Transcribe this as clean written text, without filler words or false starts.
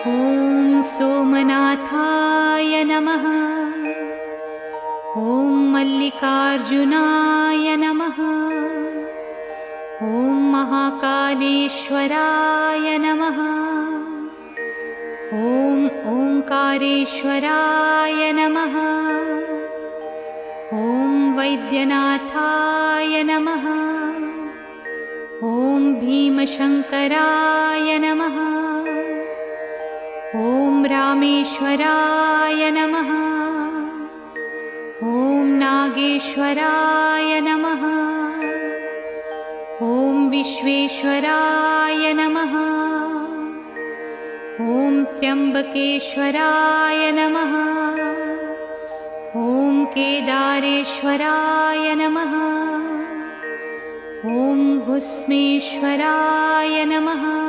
ॐ सोमनाथाय नमः। ॐ मल्लिकार्जुनाय नमः। ॐ महाकालेश्वराय नमः। ॐ ओंकारेश्वराय नमः। ॐ वैद्यनाथाय नमः। ॐ भीमशङ्कराय नमः। ॐ रामेश्वराय नमः। ॐ नागेश्वराय नमः। ॐ विश्वेश्वराय नमः। ॐ त्र्यम्बकेश्वराय नमः। ॐ केदारेश्वराय नमः। ॐ भुस्मेश्वराय नमः।